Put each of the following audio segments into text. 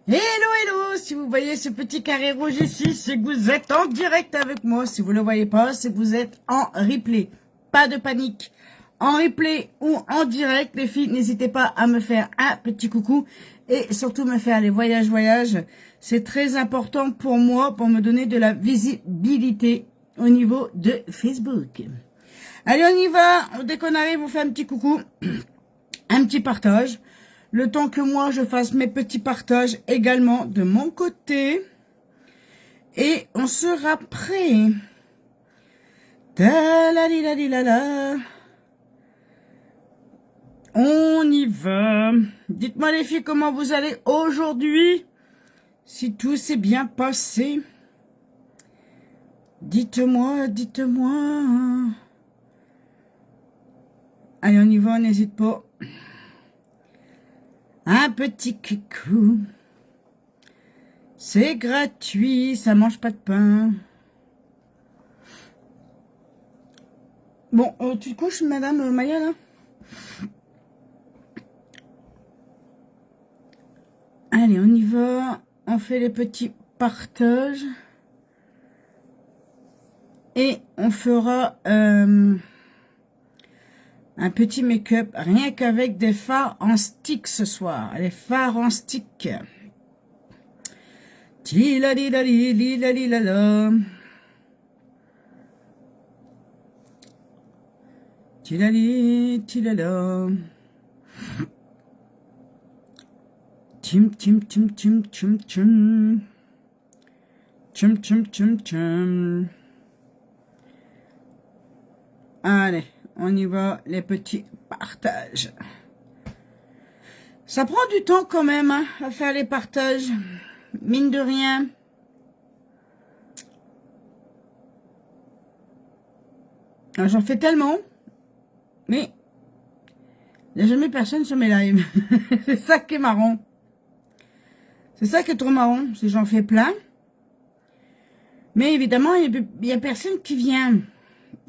Hello, hello, si vous voyez ce petit carré rouge ici, c'est que vous êtes en direct avec moi. Si vous ne le voyez pas, c'est que vous êtes en replay. Pas de panique. En replay ou en direct, les filles, n'hésitez pas à me faire un petit coucou et surtout me faire les voyages. C'est très important pour moi, pour me donner de la visibilité au niveau de Facebook. Allez, on y va. Dès qu'on arrive, on fait un petit coucou, un petit partage. Le temps que moi, je fasse mes petits partages également de mon côté. Et on sera prêt. Ta-la-li-la-li-la-la. On y va. Dites-moi les filles comment vous allez aujourd'hui. Si tout s'est bien passé. Dites-moi, dites-moi. Allez, on y va, on n'hésite pas. Un petit coucou. C'est gratuit, ça mange pas de pain. Bon, tu te couches, madame Maya, là? Allez, on y va. On fait les petits partages. Et on fera un petit make-up, rien qu'avec des fards en stick ce soir. Les fards en stick. Ti-la-li-la-li-li-la-li-la-la. Ti-la-li-ti-la-la. Tim, tim, tim, tim, tim, tim. Tim, tim, tim, tim. Allez, on y va, les petits partages. Ça prend du temps quand même hein, à faire les partages. Mine de rien. J'en fais tellement. Mais il n'y a jamais personne sur mes lives. C'est ça qui est marrant. C'est ça qui est trop marrant. C'est que j'en fais plein. Mais évidemment, il n'y a personne qui vient.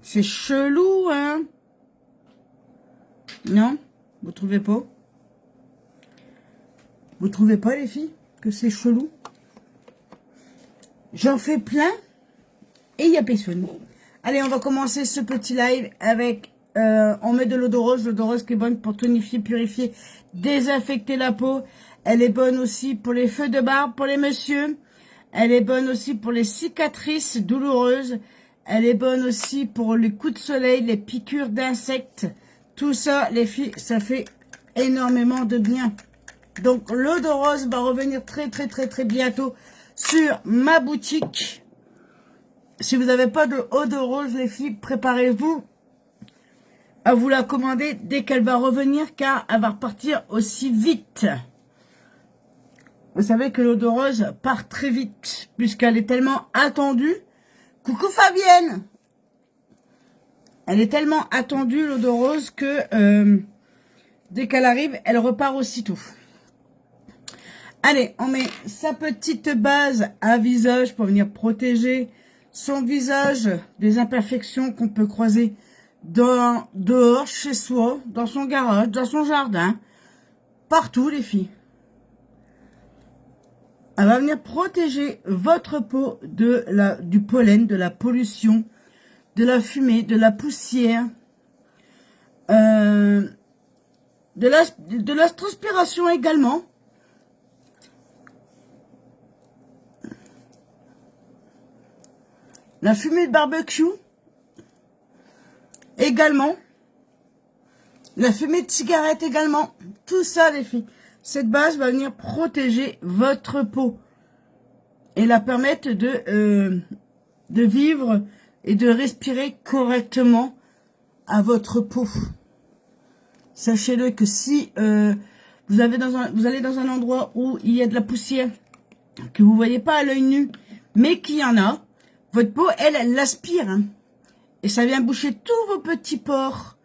C'est chelou, hein? Non? Vous trouvez pas? Vous trouvez pas, les filles, que c'est chelou? J'en fais plein et il n'y a personne. Allez, on va commencer ce petit live avec... on met de l'eau de rose qui est bonne pour tonifier, purifier, désinfecter la peau. Elle est bonne aussi pour les feux de barbe, pour les messieurs. Elle est bonne aussi pour les cicatrices douloureuses. Elle est bonne aussi pour les coups de soleil, les piqûres d'insectes. Tout ça, les filles, ça fait énormément de bien. Donc, l'eau de rose va revenir très bientôt sur ma boutique. Si vous n'avez pas de eau de rose, les filles, préparez-vous à vous la commander dès qu'elle va revenir, car elle va repartir aussi vite. Vous savez que l'eau de rose part très vite, puisqu'elle est tellement attendue. Coucou Fabienne! Elle est tellement attendue, l'eau de rose, que dès qu'elle arrive, elle repart aussitôt. Allez, on met sa petite base à visage pour venir protéger son visage des imperfections qu'on peut croiser dehors, chez soi, dans son garage, dans son jardin, partout les filles. Elle va venir protéger votre peau du pollen, de la pollution, de la fumée, de la poussière, de la transpiration également. La fumée de barbecue également. La fumée de cigarette également. Tout ça les filles. Cette base va venir protéger votre peau et la permettre de vivre et de respirer correctement à votre peau. Sachez-le que si vous allez dans un endroit où il y a de la poussière que vous voyez pas à l'œil nu, mais qu'il y en a, votre peau, elle l'aspire. Hein, et ça vient boucher tous vos petits pores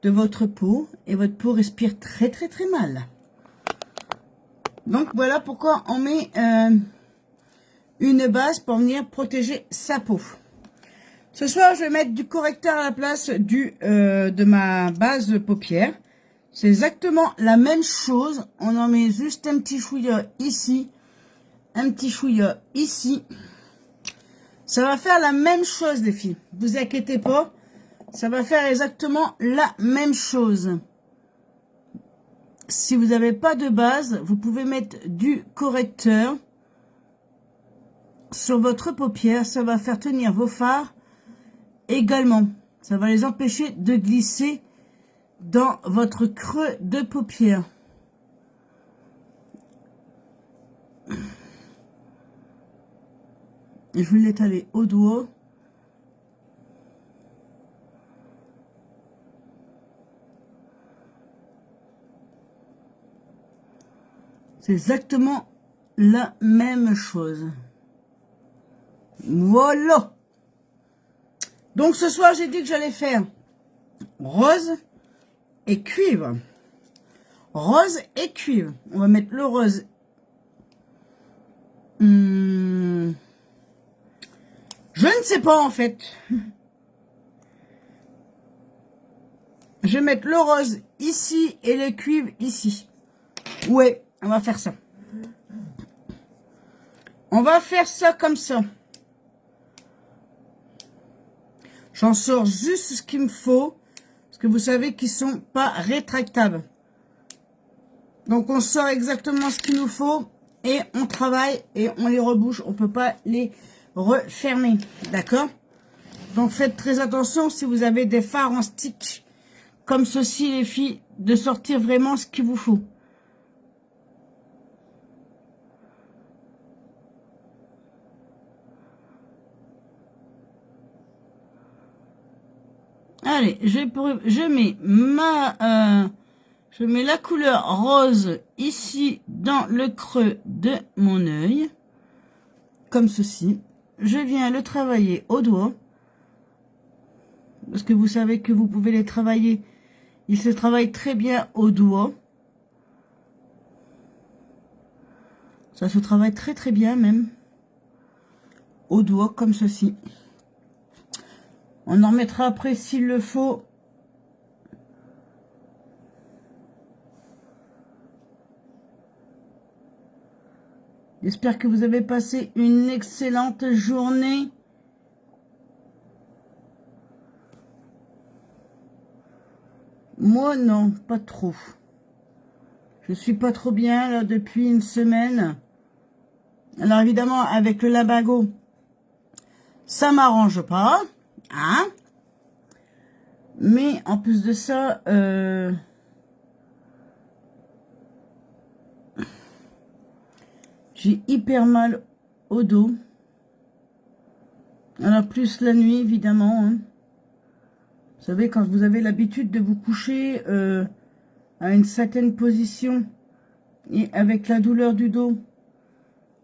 de votre peau. Et votre peau respire très mal. Donc voilà pourquoi on met une base pour venir protéger sa peau. Ce soir, je vais mettre du correcteur à la place de ma base paupière. C'est exactement la même chose. On en met juste un petit fouilleur ici un petit chouïa ici. Ça va faire la même chose, les filles. Vous inquiétez pas. Ça va faire exactement la même chose. Si vous n'avez pas de base, vous pouvez mettre du correcteur sur votre paupière. Ça va faire tenir vos fards également. Ça va les empêcher de glisser dans votre creux de paupière. Je vais l'étaler au doigt. C'est exactement la même chose. Voilà. Donc ce soir, j'ai dit que j'allais faire rose et cuivre. Rose et cuivre. On va mettre le rose. Je ne sais pas en fait. Je vais mettre le rose ici et le cuivre ici. Ouais, on va faire ça. On va faire ça comme ça. J'en sors juste ce qu'il me faut. Parce que vous savez qu'ils ne sont pas rétractables. Donc on sort exactement ce qu'il nous faut. Et on travaille et on les rebouche. On ne peut pas les refermer. D'accord? Donc faites très attention si vous avez des fards en stitch. Comme ceci les filles. De sortir vraiment ce qu'il vous faut. Allez, je mets la couleur rose ici dans le creux de mon œil. Comme ceci. Je viens le travailler au doigt. Parce que vous savez que vous pouvez les travailler. Ils se travaillent très bien au doigt. Ça se travaille très très bien même. Au doigt comme ceci. On en remettra après s'il le faut. J'espère que vous avez passé une excellente journée. Moi, non, pas trop. Je suis pas trop bien, là, depuis une semaine. Alors, évidemment, avec le labago, ça m'arrange pas. Hein? Mais, en plus de ça, j'ai hyper mal au dos. Alors, plus la nuit, évidemment. Hein. Vous savez, quand vous avez l'habitude de vous coucher à une certaine position et avec la douleur du dos,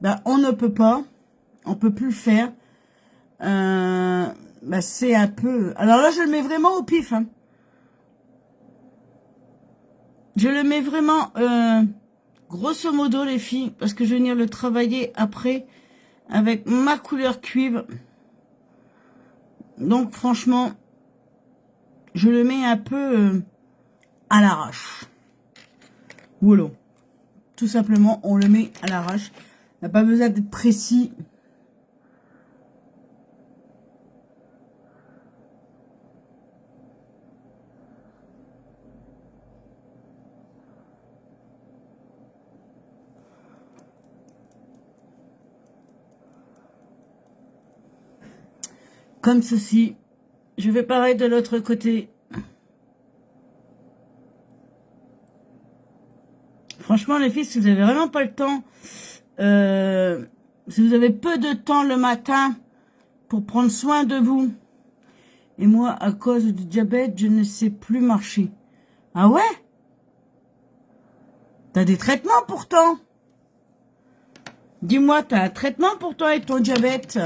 bah, on ne peut pas. On peut plus le faire. Bah, c'est un peu... Alors là, je le mets vraiment au pif. Hein. Je le mets vraiment grosso modo, les filles, parce que je vais venir le travailler après avec ma couleur cuivre. Donc, franchement, je le mets un peu à l'arrache. Voilà. Tout simplement, on le met à l'arrache. On n'a pas besoin d'être précis. Comme ceci. Je vais pareil de l'autre côté. Franchement, les filles, si vous avez vraiment pas le temps, si vous avez peu de temps le matin pour prendre soin de vous, et moi, à cause du diabète, je ne sais plus marcher. Ah ouais? T'as des traitements pourtant? Dis-moi, t'as un traitement pourtant avec ton diabète?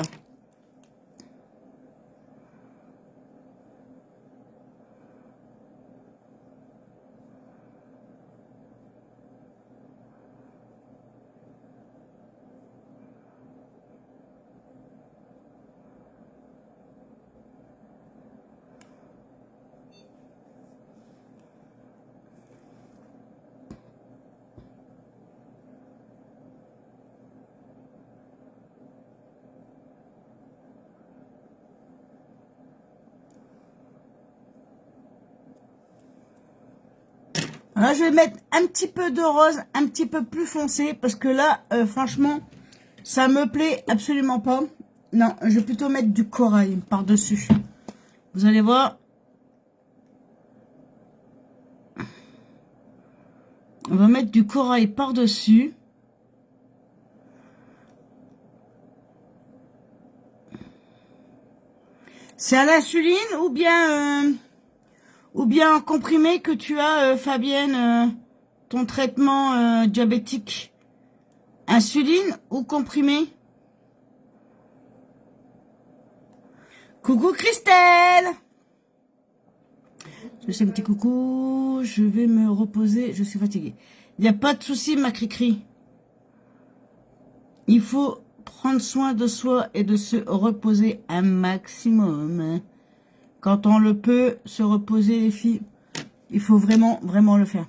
Là, je vais mettre un petit peu de rose, un petit peu plus foncé, parce que là, franchement, ça me plaît absolument pas. Non, je vais plutôt mettre du corail par-dessus. Vous allez voir. On va mettre du corail par-dessus. C'est à l'insuline ou bien en comprimé que tu as, Fabienne, ton traitement diabétique? Insuline ou comprimé? Coucou Christelle! Je fais un petit coucou, je vais me reposer, je suis fatiguée. Il n'y a pas de souci, ma cri-cri. Il faut prendre soin de soi et de se reposer un maximum. Quand on le peut, se reposer, les filles, il faut vraiment, vraiment le faire.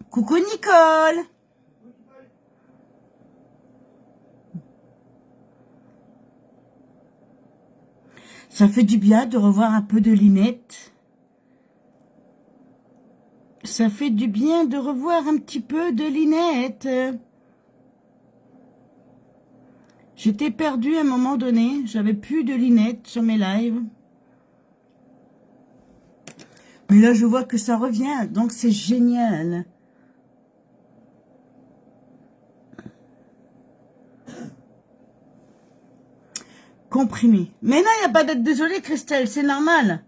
Coucou Nicole! Ça fait du bien de revoir un peu de Linette. Ça fait du bien de revoir un petit peu de Linette. J'étais perdue à un moment donné. J'avais plus de Linette sur mes lives. Mais là, je vois que ça revient. Donc, c'est génial. Comprimé. Mais non, il n'y a pas d'être désolée, Christelle. C'est normal.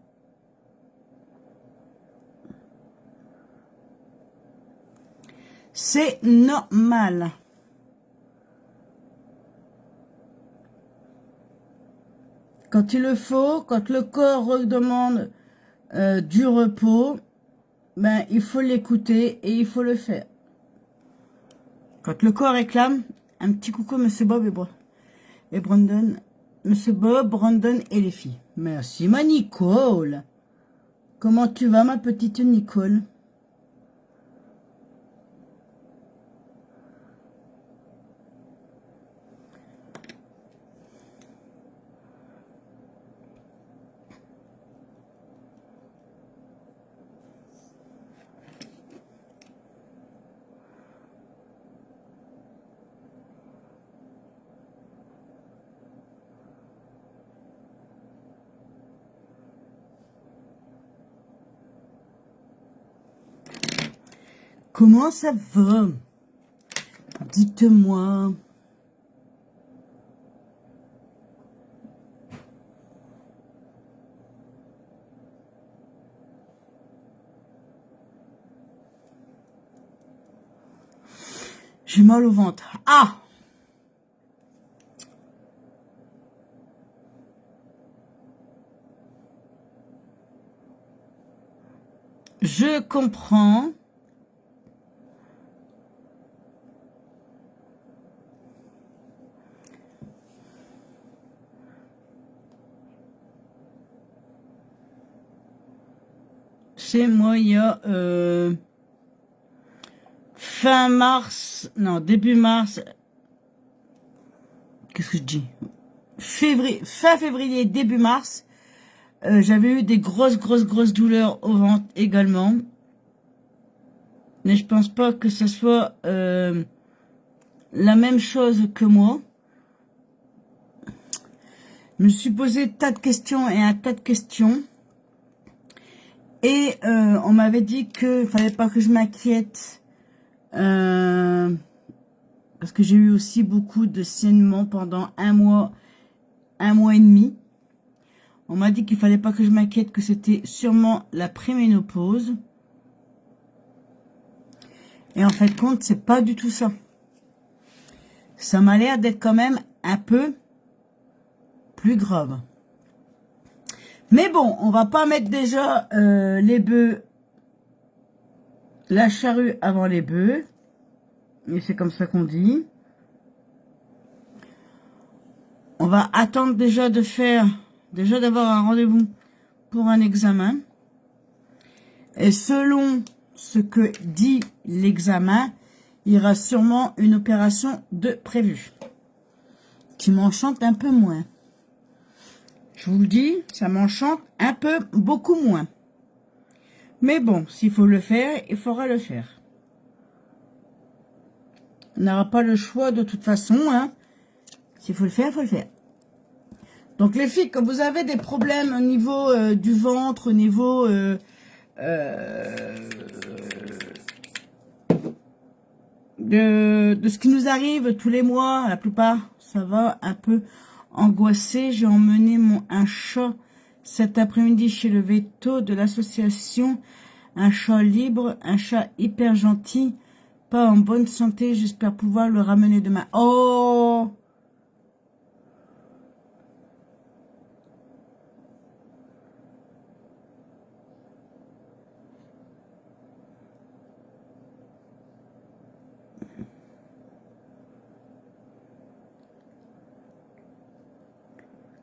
C'est normal. Quand il le faut, quand le corps redemande du repos, ben, il faut l'écouter et il faut le faire. Quand le corps réclame, un petit coucou, Monsieur Bob et Brandon. Monsieur Bob, Brandon et les filles. Merci, ma Nicole. Comment tu vas, ma petite Nicole? Comment ça va? Dites-moi. J'ai mal au ventre. Ah! Je comprends. Chez moi, il y a fin mars, non, début mars. Qu'est-ce que je dis? Fin février, début mars. J'avais eu des grosses douleurs au ventre également. Mais je pense pas que ce soit la même chose que moi. Je me suis posé tas de questions et un tas de questions. Et on m'avait dit que fallait pas que je m'inquiète. Parce que j'ai eu aussi beaucoup de saignements pendant un mois et demi. On m'a dit qu'il fallait pas que je m'inquiète, que c'était sûrement la préménopause. Et en fait, compte, c'est pas du tout ça. Ça m'a l'air d'être quand même un peu plus grave. Mais bon, on va pas mettre déjà les bœufs, la charrue avant les bœufs. Et c'est comme ça qu'on dit. On va attendre déjà d'avoir un rendez-vous pour un examen. Et selon ce que dit l'examen, il y aura sûrement une opération de prévue. Qui m'enchante un peu moins. Je vous le dis, ça m'enchante un peu, beaucoup moins. Mais bon, s'il faut le faire, il faudra le faire. On n'aura pas le choix de toute façon. Hein. S'il faut le faire, il faut le faire. Donc les filles, quand vous avez des problèmes au niveau du ventre, au niveau de ce qui nous arrive tous les mois, la plupart, ça va un peu angoisser. J'ai emmené un chat cet après-midi chez le veto de l'association. Un chat libre, un chat hyper gentil, pas en bonne santé. J'espère pouvoir le ramener demain. Oh!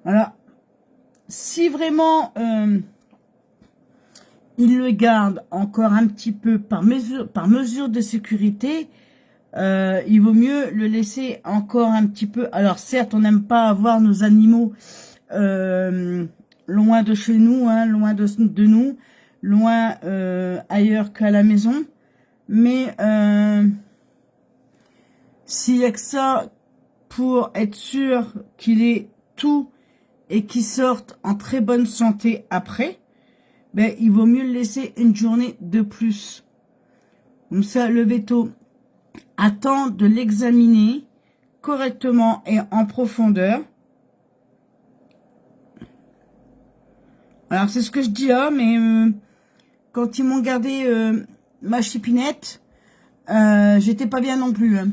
Voilà. Si vraiment il le garde encore un petit peu par mesure de sécurité, il vaut mieux le laisser encore un petit peu. Alors certes, on n'aime pas avoir nos animaux loin de chez nous, hein, loin de nous, loin ailleurs qu'à la maison. Mais s'il y a que ça pour être sûr qu'il ait tout et qu'il sorte en très bonne santé après, ben, il vaut mieux le laisser une journée de plus. Comme ça, le veto attend de l'examiner correctement et en profondeur. Alors, c'est ce que je dis là, mais quand ils m'ont gardé ma chipinette, j'étais pas bien non plus. Hein.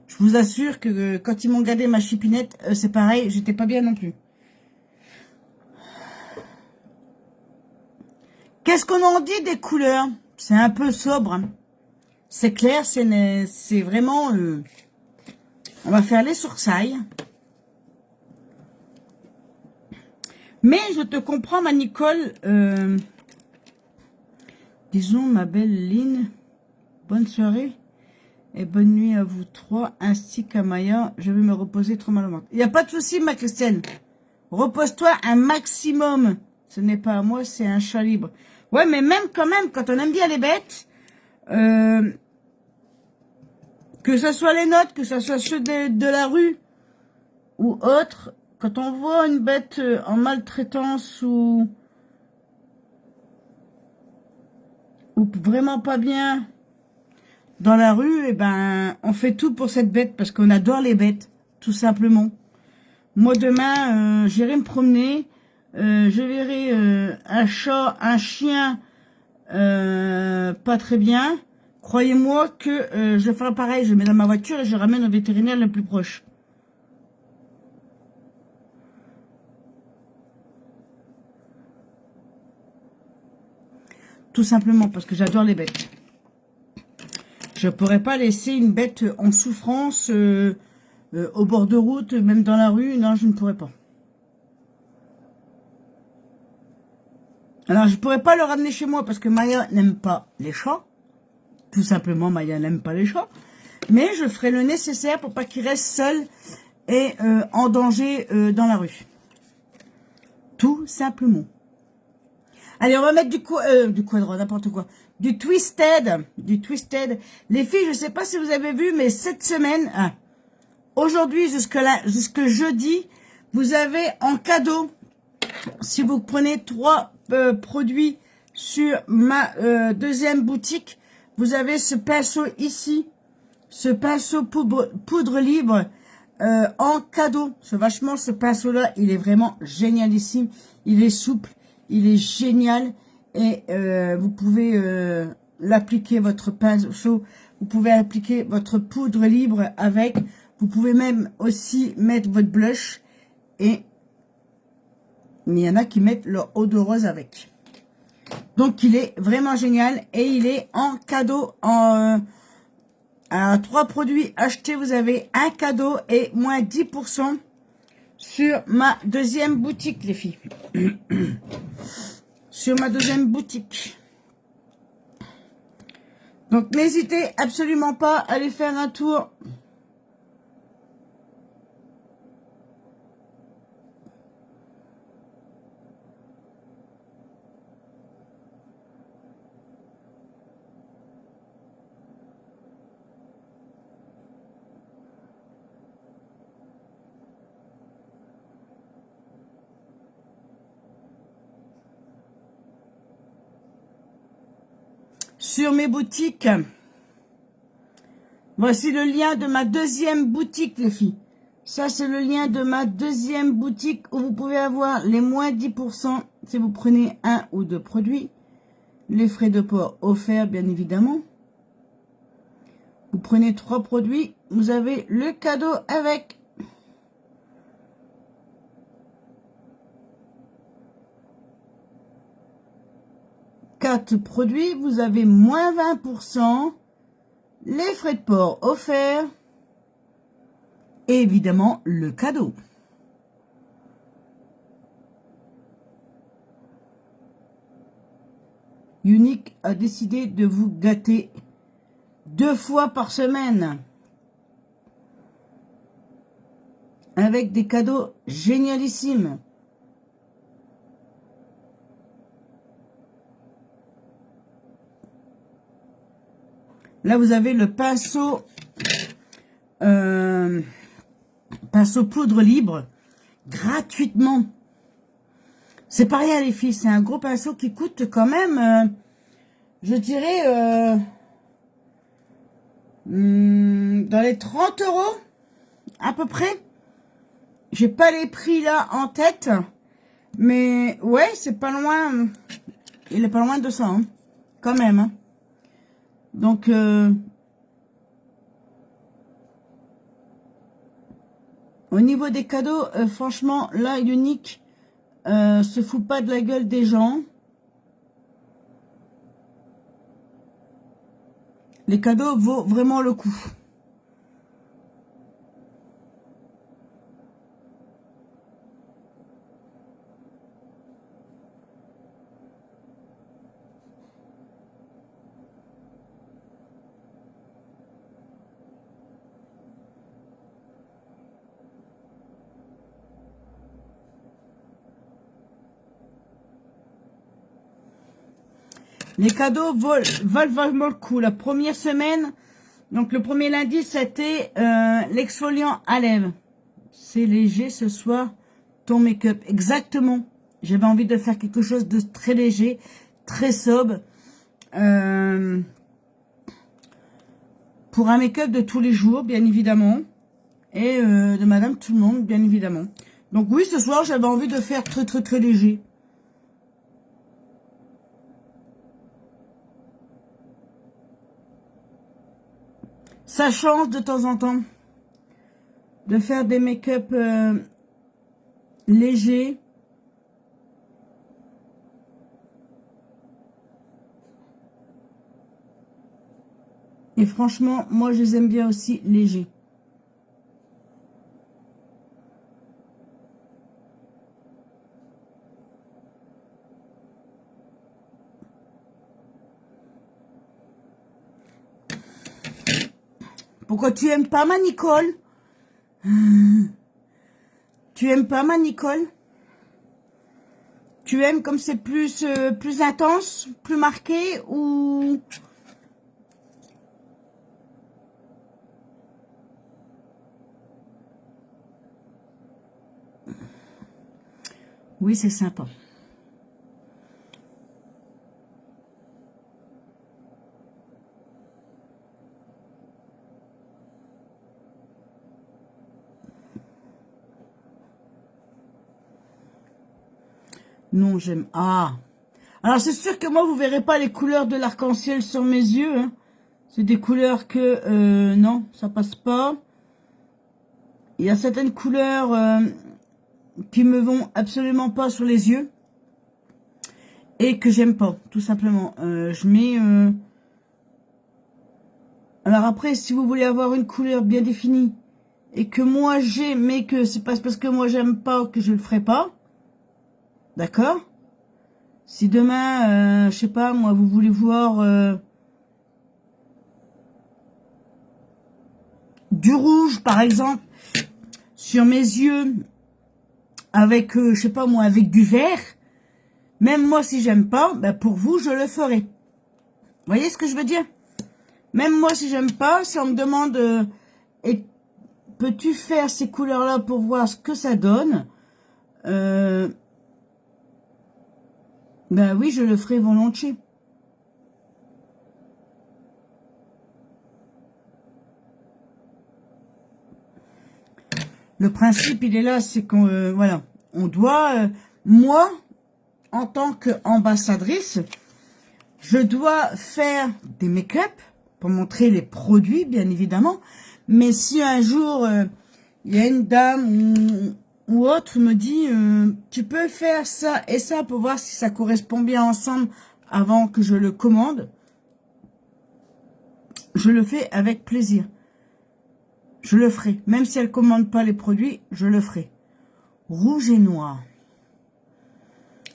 Je vous assure que quand ils m'ont gardé ma chipinette, c'est pareil, j'étais pas bien non plus. Qu'est-ce qu'on en dit des couleurs? C'est un peu sobre. Hein. C'est clair, c'est vraiment... on va faire les sourcils. Mais je te comprends, ma Nicole. Disons, ma belle Lynn, bonne soirée et bonne nuit à vous trois, ainsi qu'à Maya. Je vais me reposer trop mal au ventre. Il n'y a pas de souci, ma Christelle. Repose-toi un maximum. Ce n'est pas à moi, c'est un chat libre. Ouais, mais même quand même, quand on aime bien les bêtes, que ce soit les nôtres, que ce soit ceux de la rue ou autres, quand on voit une bête en maltraitance ou vraiment pas bien dans la rue, eh ben, on fait tout pour cette bête parce qu'on adore les bêtes, tout simplement. Moi, demain, j'irai me promener, je verrai un chat, un chien pas très bien. Croyez-moi que je ferai pareil, je le mets dans ma voiture et je ramène au vétérinaire le plus proche. Tout simplement parce que j'adore les bêtes. Je pourrais pas laisser une bête en souffrance au bord de route, même dans la rue. Non, je ne pourrais pas. Alors, je pourrais pas le ramener chez moi parce que Maya n'aime pas les chats. Tout simplement, Maya n'aime pas les chats. Mais je ferai le nécessaire pour pas qu'il reste seul et en danger dans la rue. Tout simplement. Allez, on va mettre du quadro, n'importe quoi. Du twisted. Du twisted. Les filles, je sais pas si vous avez vu, mais cette semaine, aujourd'hui jusque jeudi, vous avez en cadeau, si vous prenez 3 produits sur ma deuxième boutique, vous avez ce pinceau ici, ce pinceau poudre libre en cadeau. Ce pinceau-là, il est vraiment génialissime. Il est souple, il est génial. Et vous pouvez l'appliquer, votre pinceau. Vous pouvez appliquer votre poudre libre avec. Vous pouvez même aussi mettre votre blush. Et il y en a qui mettent leur eau de rose avec. Donc, il est vraiment génial. Et il est en cadeau en... 3 produits achetés, vous avez un cadeau et moins 10% sur ma deuxième boutique, les filles. Sur ma deuxième boutique. Donc, n'hésitez absolument pas à aller faire un tour. sur mes boutiques. Voici le lien de ma deuxième boutique, les filles. Ça, c'est le lien de ma deuxième boutique où vous pouvez avoir les moins 10% si vous prenez un ou deux produits. Les frais de port offerts, bien évidemment. Vous prenez 3 produits, vous avez le cadeau avec. Quatre produits, vous avez moins 20%. Les frais de port offerts. Et évidemment, le cadeau. Unique a décidé de vous gâter 2 fois par semaine. Avec des cadeaux génialissimes. Là, vous avez le pinceau poudre libre gratuitement. C'est pas rien, les filles. C'est un gros pinceau qui coûte quand même, je dirais, dans les 30 € à peu près. J'ai pas les prix là en tête, mais ouais, c'est pas loin. Il est pas loin de ça, hein, quand même. Hein. Donc, au niveau des cadeaux, franchement, là, Unique se fout pas de la gueule des gens. Les cadeaux vaut vraiment le coup. Les cadeaux valent vraiment le coup. La première semaine, donc le premier lundi, c'était l'exfoliant à lèvres. C'est léger ce soir, ton make-up. Exactement. J'avais envie de faire quelque chose de très léger, très sobre. Pour un make-up de tous les jours, bien évidemment. Et de Madame Tout le Monde, bien évidemment. Donc oui, ce soir, j'avais envie de faire très, très, très léger. Ça change de temps en temps de faire des make-up légers. Et franchement, moi, je les aime bien aussi légers. Pourquoi tu aimes pas ma Nicole? Tu aimes pas ma Nicole? Tu aimes comme c'est plus intense, plus marqué ou... Oui, c'est sympa. Non, j'aime... Ah. Alors, c'est sûr que moi, vous verrez pas les couleurs de l'arc-en-ciel sur mes yeux. Hein. C'est des couleurs que... non, ça passe pas. Il y a certaines couleurs qui me vont absolument pas sur les yeux. Et que j'aime pas, tout simplement. Je mets... Alors après, si vous voulez avoir une couleur bien définie, et que moi j'ai, mais que c'est pas parce que moi j'aime pas que je le ferai pas... D'accord? Si demain, je sais pas, moi, vous voulez voir du rouge, par exemple, sur mes yeux, avec, je sais pas moi, avec du vert, même moi, si j'aime pas, ben pour vous, je le ferai. Vous voyez ce que je veux dire? Même moi, si j'aime pas, si on me demande, et peux-tu faire ces couleurs-là pour voir ce que ça donne? Ben oui, je le ferai volontiers. Le principe, il est là, c'est qu'on, voilà, on doit, moi, en tant qu'ambassadrice, je dois faire des make-up pour montrer les produits, bien évidemment. Mais si un jour, il y a une dame ou autre me dit, tu peux faire ça et ça pour voir si ça correspond bien ensemble avant que je le commande, je le fais avec plaisir. Je le ferai. Même si elle commande pas les produits, je le ferai. Rouge et noir.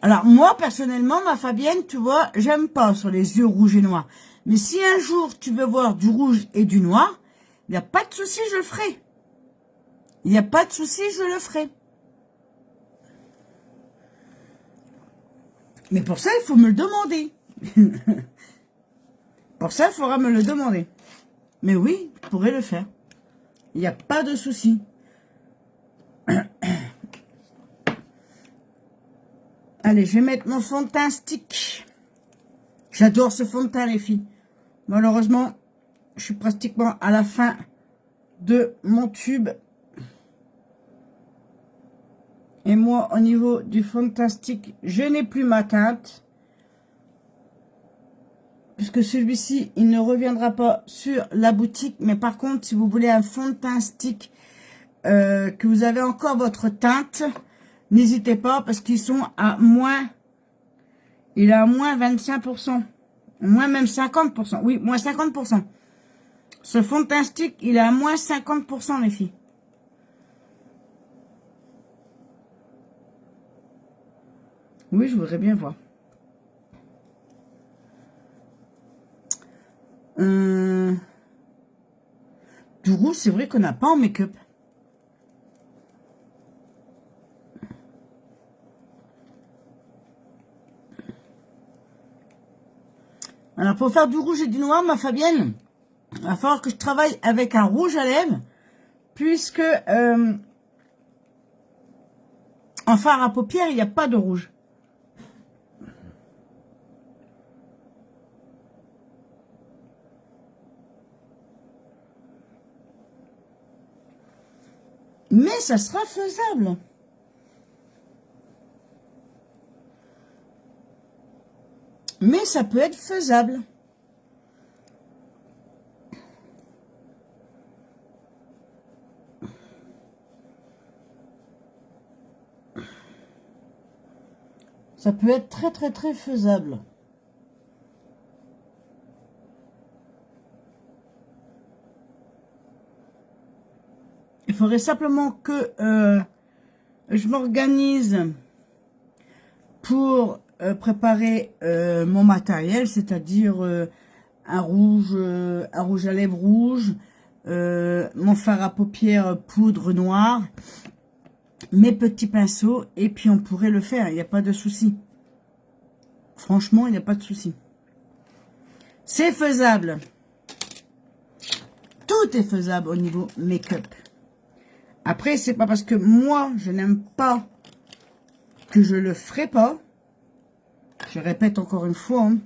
Alors, moi, personnellement, ma Fabienne, tu vois, j'aime pas sur les yeux rouge et noir. Mais si un jour, tu veux voir du rouge et du noir, il n'y a pas de souci, je le ferai. Il n'y a pas de souci, je le ferai. Mais pour ça, il faut me le demander. Pour ça, il faudra me le demander. Mais oui, je pourrais le faire. Il n'y a pas de souci. Allez, je vais mettre mon fond de teint stick. J'adore ce fond de teint, les filles. Malheureusement, je suis pratiquement à la fin de mon tube. Et moi, au niveau du fond de teint stick, je n'ai plus ma teinte. Puisque celui-ci, il ne reviendra pas sur la boutique. Mais par contre, si vous voulez un fond de teint stick, que vous avez encore votre teinte, n'hésitez pas parce qu'ils sont à moins, il est à moins 25%, moins même 50%, oui, moins 50%. Ce fond de teint stick, il est à moins 50%, les filles. Oui, je voudrais bien voir. Du rouge, c'est vrai qu'on n'a pas en make-up. Alors, pour faire du rouge et du noir, ma Fabienne, il va falloir que je travaille avec un rouge à lèvres, puisque en fard à paupières, il n'y a pas de rouge. Mais ça sera faisable. Mais ça peut être faisable. Ça peut être très très très faisable. Il faudrait simplement que je m'organise pour préparer mon matériel, c'est-à-dire un rouge à lèvres rouge, mon fard à paupières poudre noire, mes petits pinceaux, et puis on pourrait le faire, il n'y a pas de souci. Franchement, il n'y a pas de souci. C'est faisable. Tout est faisable au niveau make-up. Après, c'est pas parce que moi, je n'aime pas que je le ferai pas. Je répète encore une fois. Hein.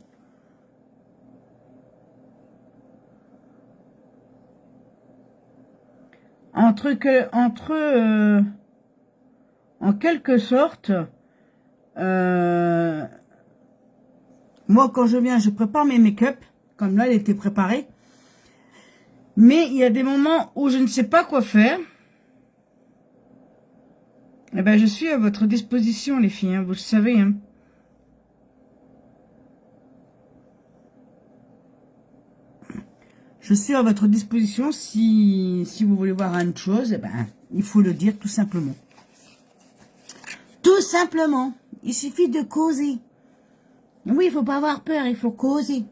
En quelque sorte, moi, quand je viens, je prépare mes make-up. Comme là, elle était préparée. Mais il y a des moments où je ne sais pas quoi faire. Eh ben, je suis à votre disposition, les filles, hein, vous le savez. Hein. Je suis à votre disposition si vous voulez voir une chose, eh ben, il faut le dire tout simplement. Tout simplement. Il suffit de causer. Oui, il faut pas avoir peur, il faut causer.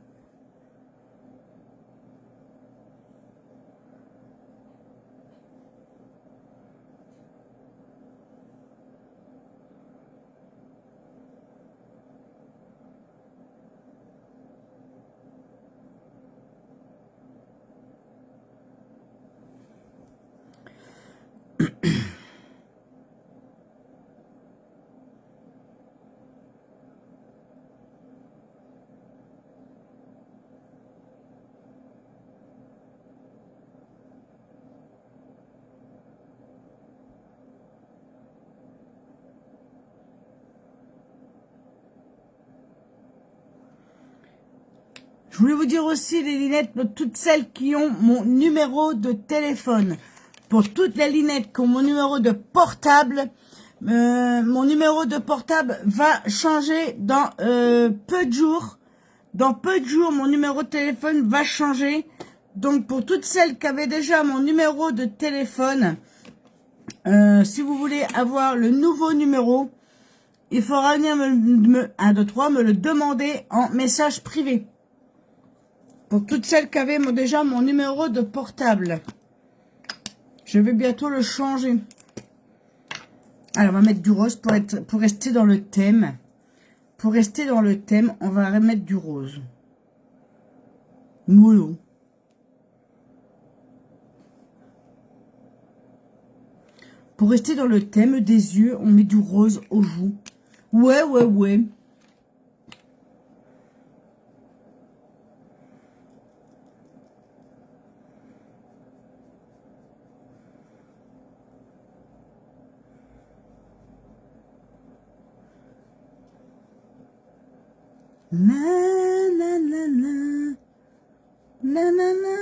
Je voulais vous dire aussi les lunettes pour toutes celles qui ont mon numéro de téléphone. Pour toutes les lunettes qui ont mon numéro de portable, mon numéro de portable va changer dans peu de jours. Dans peu de jours, mon numéro de téléphone va changer. Donc, pour toutes celles qui avaient déjà mon numéro de téléphone, si vous voulez avoir le nouveau numéro, il faudra venir me le demander en message privé. Pour toutes celles qui avaient déjà mon numéro de portable. Je vais bientôt le changer. Alors, on va mettre du rose pour rester dans le thème. Pour rester dans le thème, on va remettre du rose. Moulot. Pour rester dans le thème des yeux, on met du rose aux joues. Ouais, ouais, ouais. Na, na, na, na. Na, na, na.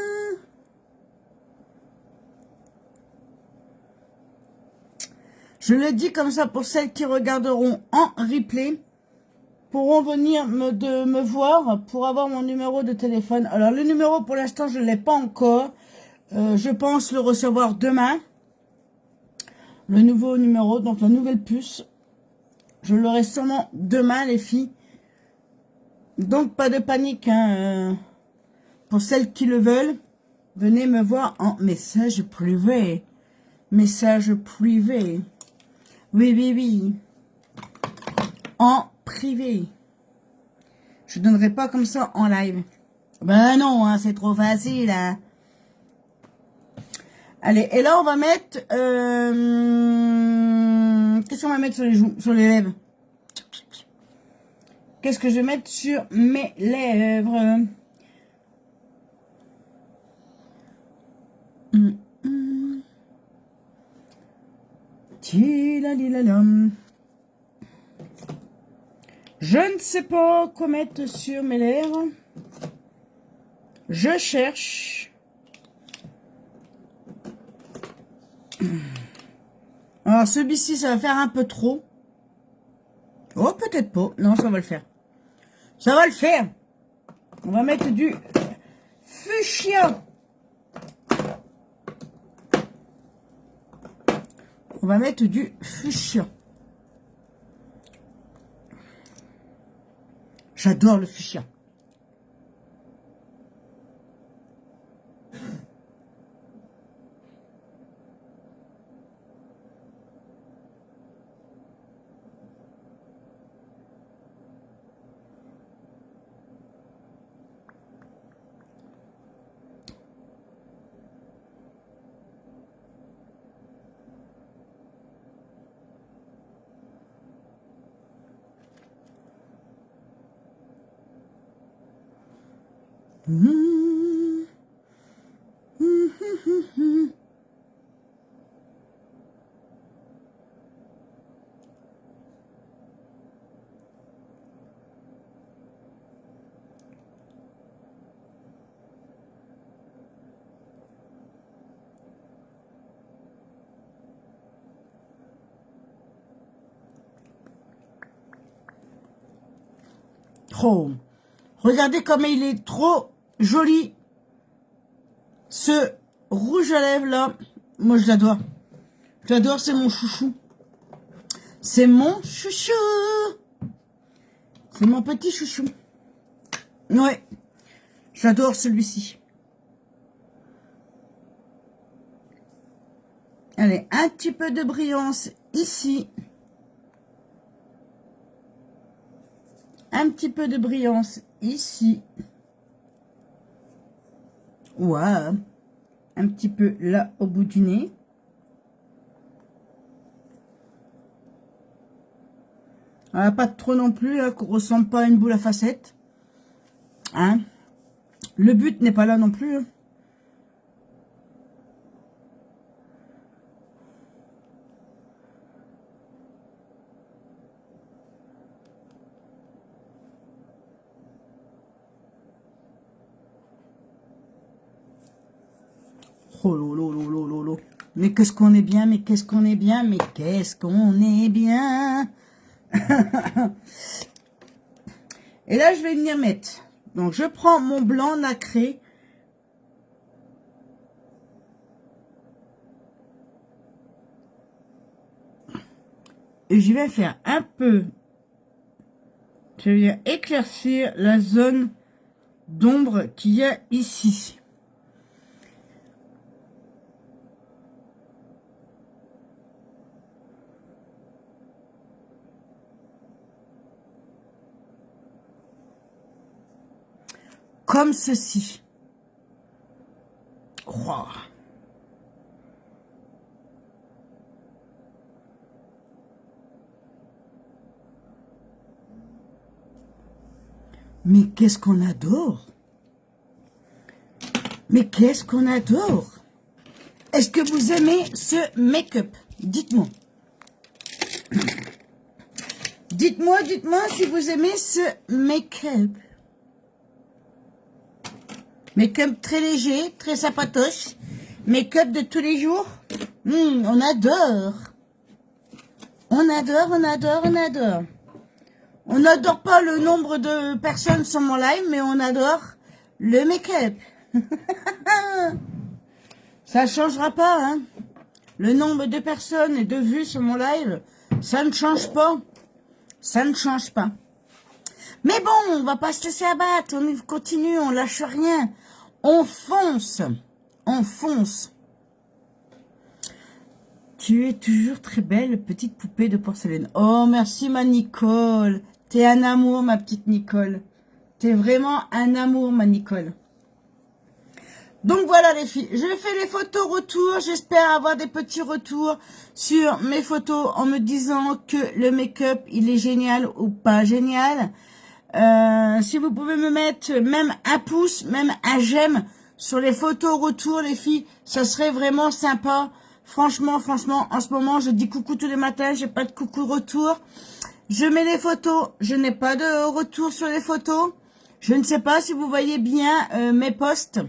Je le dis comme ça pour celles qui regarderont en replay, pourront venir me voir pour avoir mon numéro de téléphone. Alors le numéro pour l'instant je ne l'ai pas encore. Je pense le recevoir demain. Le nouveau numéro, donc la nouvelle puce. Je l'aurai sûrement demain les filles. Donc pas de panique. Hein, pour celles qui le veulent, venez me voir en message privé. Message privé. Oui, oui, oui. En privé. Je donnerai pas comme ça en live. Ben non, hein, c'est trop facile. Hein. Allez, et là on va mettre... Qu'est-ce qu'on va mettre sur les joues, sur les lèvres? Qu'est-ce que je vais mettre sur mes lèvres? Je ne sais pas quoi mettre sur mes lèvres. Je cherche. Alors celui-ci, ça va faire un peu trop. Oh, peut-être pas. Non, ça va le faire. Ça va le faire. On va mettre du fuchsia. On va mettre du fuchsia. J'adore le fuchsia. Oh, regardez comme il est trop joli. Ce rouge à lèvres là, moi je l'adore. J'adore, c'est mon chouchou. C'est mon chouchou. C'est mon petit chouchou. Ouais, j'adore celui-ci. Allez, un petit peu de brillance ici. Un petit peu de brillance ici. Ouais. Un petit peu là au bout du nez. Voilà, pas trop non plus, hein, qu'on ressemble pas à une boule à facettes. Hein. Le but n'est pas là non plus. Hein. Oh lolo, lolo, lolo. Mais qu'est-ce qu'on est bien, mais qu'est-ce qu'on est bien, mais qu'est-ce qu'on est bien. Et là, je vais venir mettre. Donc, je prends mon blanc nacré. Et je vais faire un peu. Je viens éclaircir la zone d'ombre qu'il y a ici. Comme ceci. Wow. Mais qu'est-ce qu'on adore! Mais qu'est-ce qu'on adore! Est-ce que vous aimez ce make-up? Dites-moi. Dites-moi si vous aimez ce make-up. Make-up très léger, très sympatoche. Make-up de tous les jours. On adore. On adore, on adore, on adore. On n'adore pas le nombre de personnes sur mon live, mais on adore le make-up. Ça ne changera pas, hein. Le nombre de personnes et de vues sur mon live, ça ne change pas. Ça ne change pas. Mais bon, on va pas se laisser abattre. On continue, on lâche rien. On fonce. On fonce. Tu es toujours très belle, petite poupée de porcelaine. Oh, merci ma Nicole. T'es un amour, ma petite Nicole. T'es vraiment un amour, ma Nicole. Donc voilà les filles, je fais les photos retour. J'espère avoir des petits retours sur mes photos en me disant que le make-up, il est génial ou pas génial. Si vous pouvez me mettre même un pouce, même un j'aime sur les photos retour, les filles, ça serait vraiment sympa. Franchement, en ce moment, je dis coucou tous les matins, j'ai pas de coucou retour. Je mets les photos, je n'ai pas de retour sur les photos. Je ne sais pas si vous voyez bien mes posts.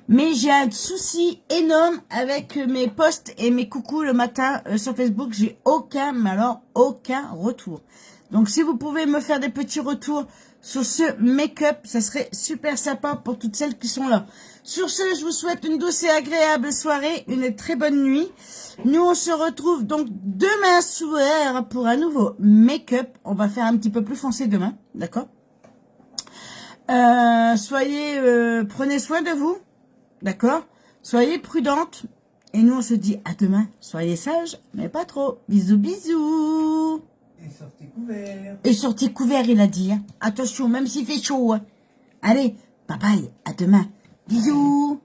Mais j'ai un souci énorme avec mes posts et mes coucous le matin sur Facebook. J'ai aucun, mais alors aucun retour. Donc si vous pouvez me faire des petits retours sur ce make-up, ça serait super sympa pour toutes celles qui sont là. Sur ce, je vous souhaite une douce et agréable soirée, une très bonne nuit. Nous, on se retrouve donc demain soir pour un nouveau make-up. On va faire un petit peu plus foncé demain, d'accord? Prenez soin de vous, d'accord? Soyez prudentes. Et nous, on se dit à demain. Soyez sages, mais pas trop. Bisous, bisous. Et sortez couverts. Et sortez couverts, il a dit. Hein. Attention, même s'il fait chaud. Hein. Allez, bye bye, à demain. Bisous.